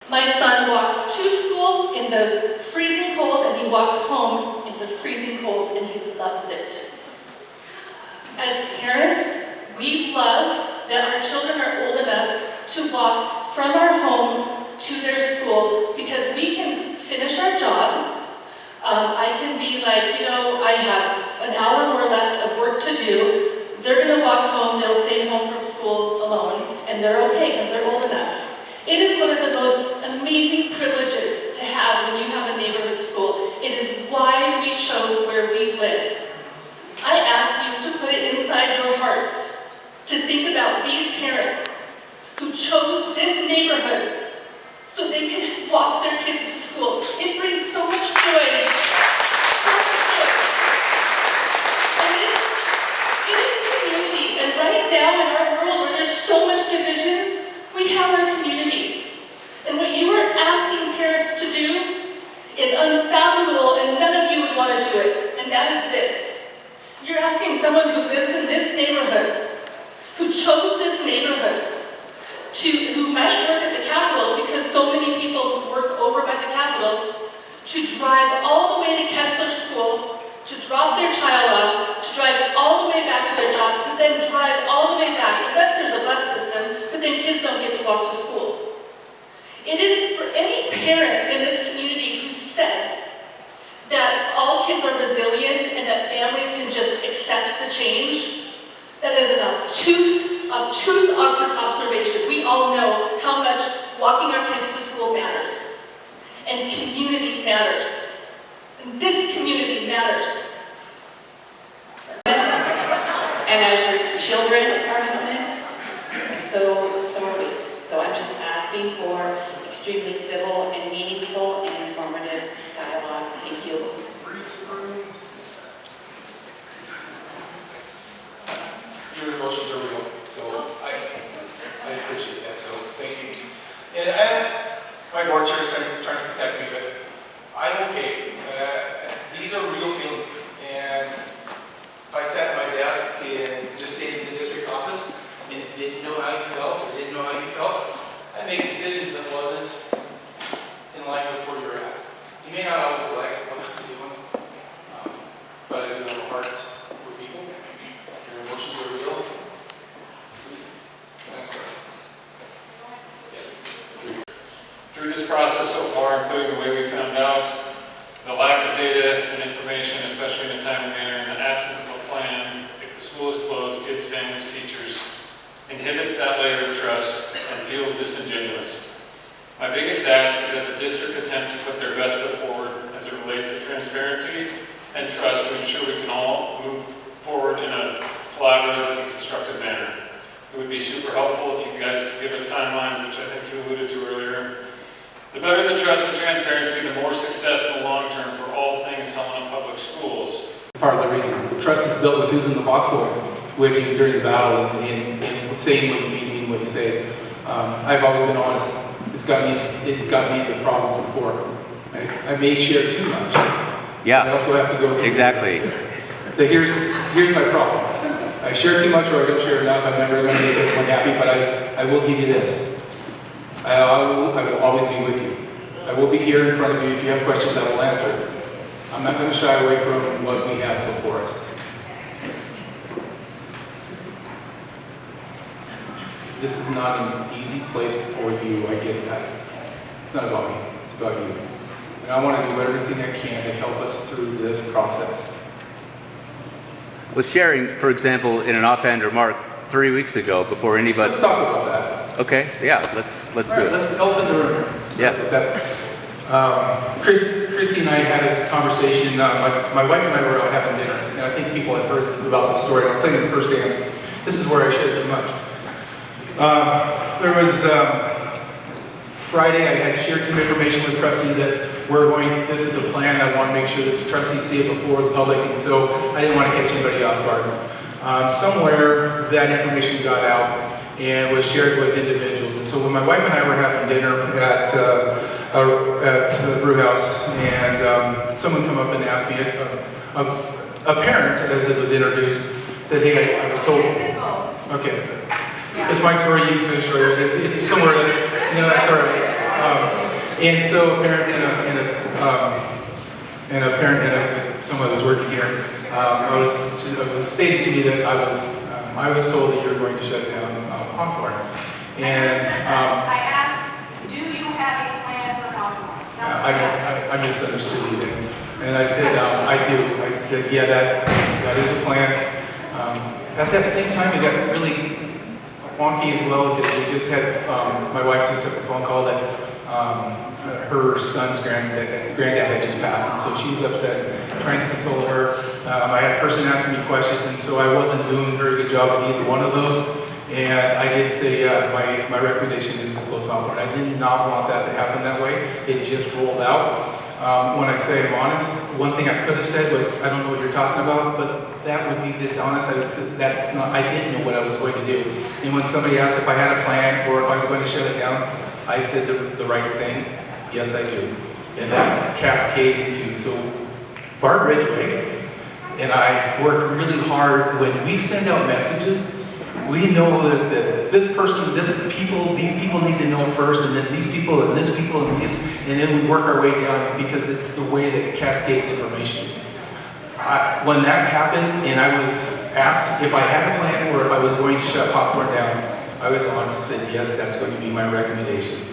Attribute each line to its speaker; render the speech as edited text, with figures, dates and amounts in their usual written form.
Speaker 1: My son walks to school in the freezing cold, and he walks home in the freezing cold, and he loves it. As parents, we love that our children are old enough to walk from our home to their school because we can finish our job. I can be like, I have an hour more left of work to do. They're going to walk home, they'll stay home from school alone, and they're okay because they're old enough. It is one of the most amazing privileges to have when you have a neighborhood school. It is why we chose where we live. I ask you to put it inside your hearts to think about these parents who chose this neighborhood so they can walk their kids to school. It brings so much joy. So much joy. And it is community. And right now in our world where there's so much division, we have our communities. And what you are asking parents to do is unfathomable, and none of you would want to do it. And that is this. You're asking someone who lives in this neighborhood, who chose this neighborhood, who might work at the Capitol because so many people work over by the Capitol, to drive all the way to Kessler School, to drop their child off, to drive all the way back to their jobs, to then drive all the way back, unless there's a bus system, but then kids don't get to walk to school. It is for any parent in this community who says that all kids are resilient and that families can just accept the change, that is an obtuse observation. We all know how much walking our kids to school matters. And community matters. And this community matters.
Speaker 2: And as your children are humans, so are we. So I'm just asking for extremely civil and meaningful and informative dialogue. Thank you.
Speaker 3: Your emotions are real, so I appreciate that, so thank you. And my board chair is trying to protect me, but I'm okay. These are real feelings, and if I sat at my desk and just stayed in the district office and didn't know how you felt or didn't know how you felt, I'd make decisions that wasn't in line with where you're at. You may not always like what I'm doing, but I do have a heart for people. Your emotions are real. I'm sorry.
Speaker 4: Through this process so far, including the way we found out, the lack of data and information, especially in a timely manner, and the absence of a plan, if the school is closed, kids, families, teachers, inhibits that layer of trust and feels disingenuous. My biggest ask is that the district attempt to put their best foot forward as it relates to transparency and trust to ensure we can all move forward in a collaborative and constructive manner. It would be super helpful if you guys could give us timelines, which I think you alluded to earlier. The better the trust and transparency, the more success in the long term for all things Helena Public Schools.
Speaker 5: Part of the reason. Trust is built with who's in the foxhole with you during the battle and saying what you mean what you say. I've always been honest. It's got me into problems before. Right? I may share too much.
Speaker 6: Yeah.
Speaker 5: I also have to go through
Speaker 6: exactly.
Speaker 5: So here's my problem. I share too much or I don't share enough. I'm never going to make everyone happy, but I will give you this. I will always be with you. I will be here in front of you. If you have questions, I will answer. I'm not going to shy away from what we have before us. This is not an easy place for you, I get that. It's not about me, it's about you. And I want to do everything I can to help us through this process.
Speaker 6: Was sharing, for example, in an offhand remark 3 weeks ago before anybody...
Speaker 5: Let's talk about that.
Speaker 6: Okay, yeah, let's do it.
Speaker 5: Let's open the room.
Speaker 6: Yeah.
Speaker 5: Christy and I had a conversation. My wife and I were out having dinner, and I think people have heard about this story. I'll tell you the first day. This is where I shared too much. There was Friday. I had shared some information with trustees that this is the plan. I want to make sure that the trustees see it before the public, and so I didn't want to catch anybody off guard. Somewhere that information got out and was shared with individuals. And so when my wife and I were having dinner at the brew house, and someone come up and asked me, a parent, as it was introduced, said, "Hey, I was told." Okay, it's my story. You can finish it. It's somewhere that that's all right. And so a parent someone who was working here, it was stated to me that I was told that you're going to shut down Hawthorne. And
Speaker 7: I asked, do you have a plan for Hawthorne?
Speaker 5: I misunderstood you then. And I said, I do. I said, yeah, that is a plan. At that same time, it got really wonky as well because we just had, my wife just took a phone call that her son's granddad had just passed, and so she's upset, trying to console her. I had a person asking me questions, and so I wasn't doing a very good job at either one of those. And I did say my recommendation is to close Hawthorne. I did not want that to happen that way. It just rolled out. When I say I'm honest, one thing I could have said was, I don't know what you're talking about, but that would be dishonest. I didn't know what I was going to do. And when somebody asked if I had a plan or if I was going to shut it down, I said the right thing. Yes, I do. And that's cascaded into, so Barb Ridgway and I work really hard. When we send out messages, we know that these people need to know first, and then these people, and this people, and this, and then we work our way down because it's the way that cascades information. When that happened, and I was asked if I had a plan or if I was going to shut Hawthorne down, I was honest and said, yes, that's going to be my recommendation.